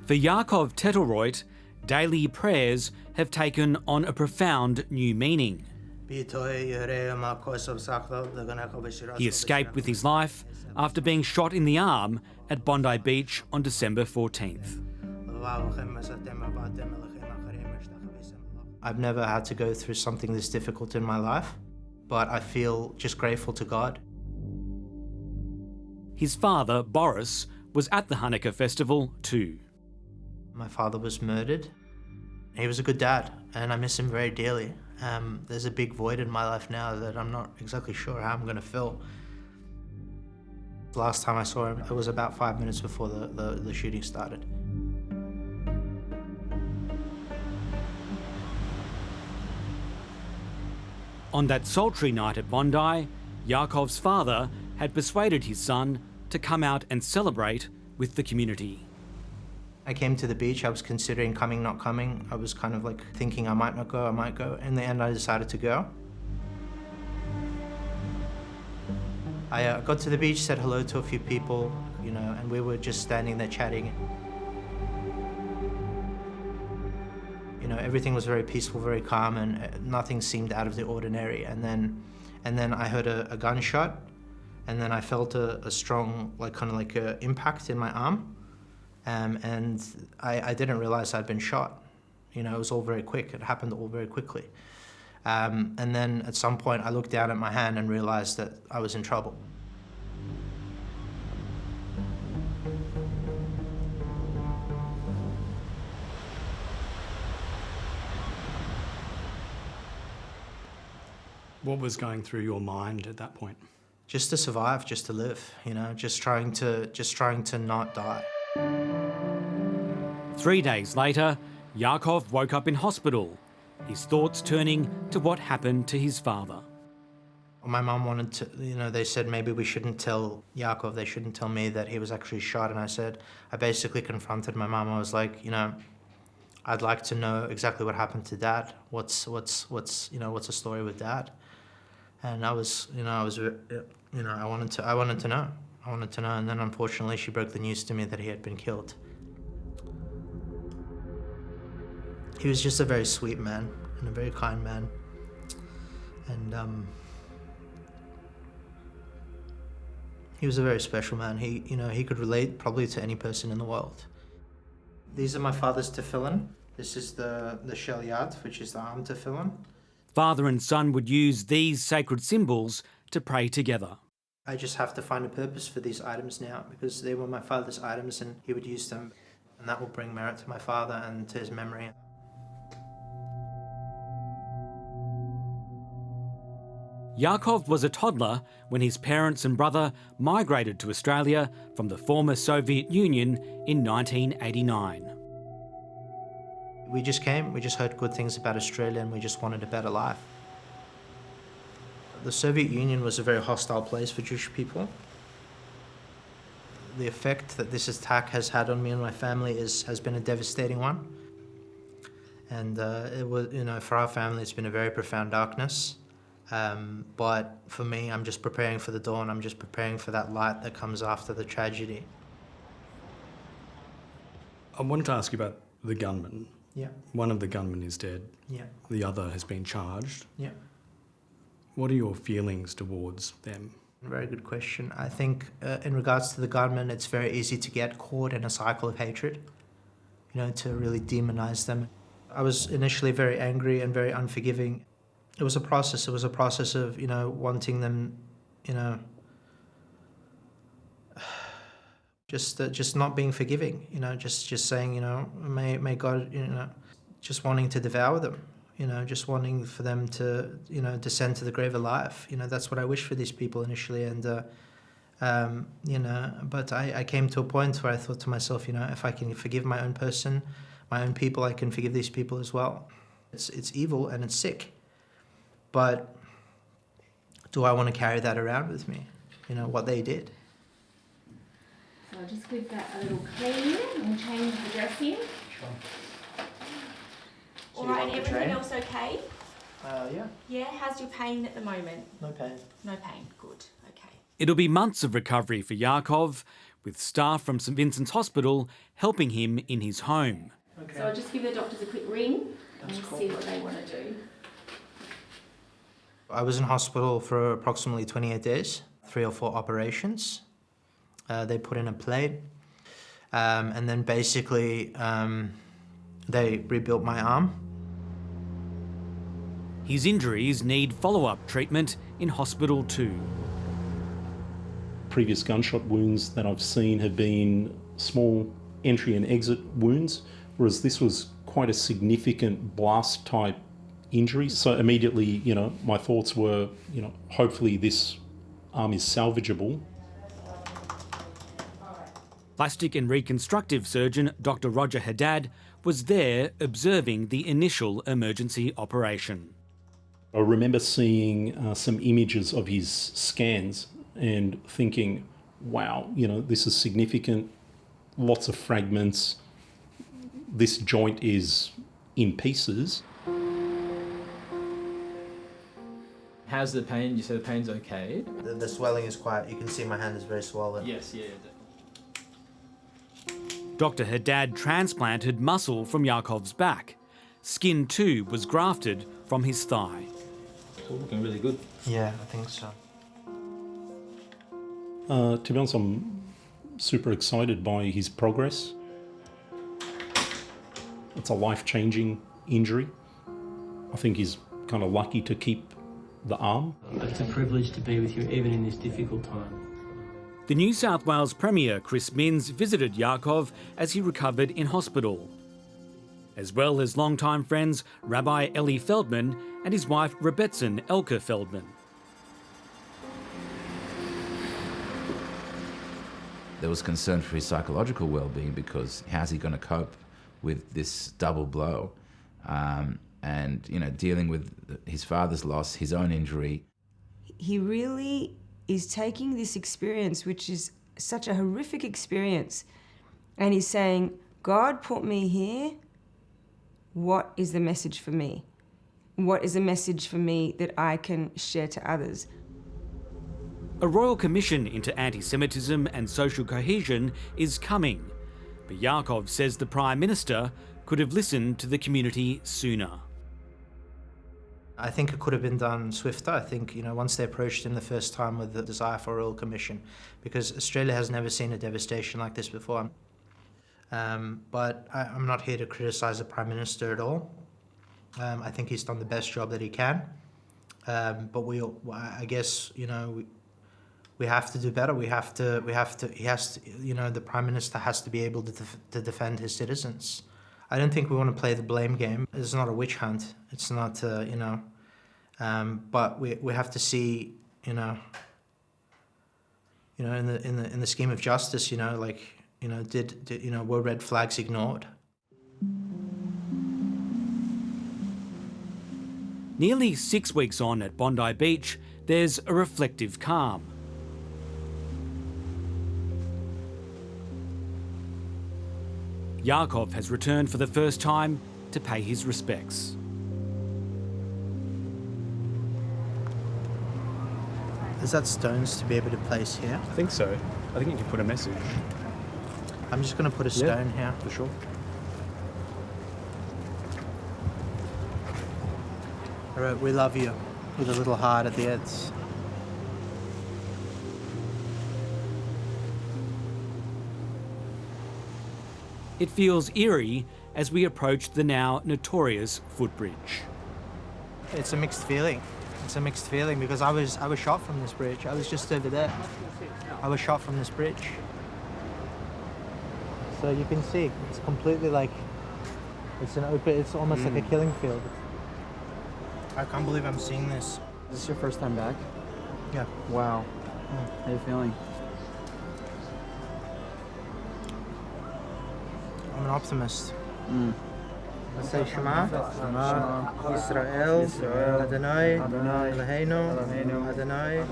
For Yakov Tetleroyd, daily prayers have taken on a profound new meaning. He escaped with his life after being shot in the arm at Bondi Beach on December 14th. I've never had to go through something this difficult in my life, but I feel just grateful to God. His father, Boris, was at the Hanukkah festival too. My father was murdered. He was a good dad, and I miss him very dearly. There's a big void in my life now that I'm not exactly sure how I'm going to fill. The last time I saw him, it was about 5 minutes before the shooting started. On that sultry night at Bondi, Yakov's father had persuaded his son to come out and celebrate with the community. I came to the beach, I was considering coming, not coming. I was kind of like thinking I might not go, I might go. In the end, I decided to go. I got to the beach, said hello to a few people, and we were just standing there chatting. Everything was very peaceful, very calm, and nothing seemed out of the ordinary. And then I heard a gunshot, and then I felt a strong, impact in my arm. And I didn't realize I'd been shot. It was all very quick. It happened all very quickly. And then at some point I looked down at my hand and realized that I was in trouble. What was going through your mind at that point? Just to survive, just to live, just trying to not die. 3 days later, Yakov woke up in hospital, his thoughts turning to what happened to his father. My mum wanted to, they said maybe we shouldn't tell Yakov, they shouldn't tell me that he was actually shot. And I basically confronted my mum. I was like, I'd like to know exactly what happened to Dad. What's the story with Dad? And I wanted to know. And then unfortunately she broke the news to me that he had been killed. He was just a very sweet man and a very kind man. And he was a very special man. He could relate probably to any person in the world. These are my father's tefillin. This is the shel yad, which is the arm tefillin. Father and son would use these sacred symbols to pray together. I just have to find a purpose for these items now because they were my father's items and he would use them. And that will bring merit to my father and to his memory. Yakov was a toddler when his parents and brother migrated to Australia from the former Soviet Union in 1989. We just came, we just heard good things about Australia and we just wanted a better life. The Soviet Union was a very hostile place for Jewish people. The effect that this attack has had on me and my family has been a devastating one. And it was, for our family, it's been a very profound darkness. But for me, I'm just preparing for the dawn. I'm just preparing for that light that comes after the tragedy. I wanted to ask you about the gunmen. Yeah. One of the gunmen is dead. Yeah. The other has been charged. Yeah. What are your feelings towards them? Very good question. I think in regards to the gunmen, it's very easy to get caught in a cycle of hatred, to really demonize them. I was initially very angry and very unforgiving. It was a process. It was a process of, wanting them, just not being forgiving, just saying, may God, just wanting to devour them, just wanting for them to, descend to the grave alive. That's what I wish for these people initially. And, but I came to a point where I thought to myself, if I can forgive my own person, my own people, I can forgive these people as well. It's evil and it's sick. But do I want to carry that around with me? What they did. So I'll just give that a little clean and change the dressing. Sure. All right, and everything else okay? Yeah. Yeah, how's your pain at the moment? No pain. No pain, good, okay. It'll be months of recovery for Yakov, with staff from St Vincent's Hospital helping him in his home. So I'll just give the doctors a quick ring and see what they want to do. I was in hospital for approximately 28 days, 3 or 4 operations. They put in a plate, and then basically they rebuilt my arm. His injuries need follow-up treatment in hospital too. Previous gunshot wounds that I've seen have been small entry and exit wounds, whereas this was quite a significant blast type injury. So immediately, my thoughts were, hopefully this arm is salvageable. Plastic and reconstructive surgeon Dr. Roger Haddad was there observing the initial emergency operation. I remember seeing some images of his scans and thinking, wow, this is significant, lots of fragments, this joint is in pieces. How's the pain? You said the pain's okay? The swelling is quite, you can see my hand is very swollen. Yes, yeah. Dr. Haddad transplanted muscle from Yakov's back. Skin too was grafted from his thigh. It's all looking really good. Yeah, I think so. To be honest, I'm super excited by his progress. It's a life-changing injury. I think he's kind of lucky to keep the arm. It's a privilege to be with you even in this difficult time. The New South Wales Premier, Chris Minns, visited Yakov as he recovered in hospital, as well as longtime friends Rabbi Eli Feldman and his wife Rebbetzin Elke Feldman. There was concern for his psychological well-being because how's he going to cope with this double blow? And, dealing with his father's loss, his own injury. He really is taking this experience, which is such a horrific experience, and he's saying, God put me here. What is the message for me? What is the message for me that I can share to others? A royal commission into anti-Semitism and social cohesion is coming, but Yakov says the Prime Minister could have listened to the community sooner. I think it could have been done swifter. I think, once they approached him the first time with the desire for a royal commission, because Australia has never seen a devastation like this before. But I'm not here to criticise the Prime Minister at all. I think he's done the best job that he can. But I guess, we have to do better. He has to, the Prime Minister has to be able to defend his citizens. I don't think we want to play the blame game. It's not a witch hunt. It's not, but we have to see, in the scheme of justice, were red flags ignored? Nearly 6 weeks on at Bondi Beach, there's a reflective calm. Yakov has returned for the first time to pay his respects. Is that stones to be able to place here? I think so. I think you can put a message. I'm just going to put a stone here. For sure. All right, we love you, with a little heart at the end. It feels eerie as we approach the now notorious footbridge. It's a mixed feeling. It's a mixed feeling because I was shot from this bridge. I was just over there. I was shot from this bridge. So you can see, it's completely it's an open, it's almost like a killing field. I can't believe I'm seeing this. Is this your first time back? Yeah. Wow. How are you feeling? I'm an optimist. I say Shema, Israel, Adonai, Eloheinu, Adonai.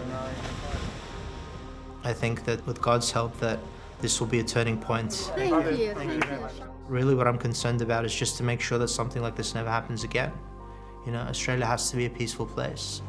I think that with God's help that this will be a turning point. Thank you. Really what I'm concerned about is just to make sure that something like this never happens again. Australia has to be a peaceful place.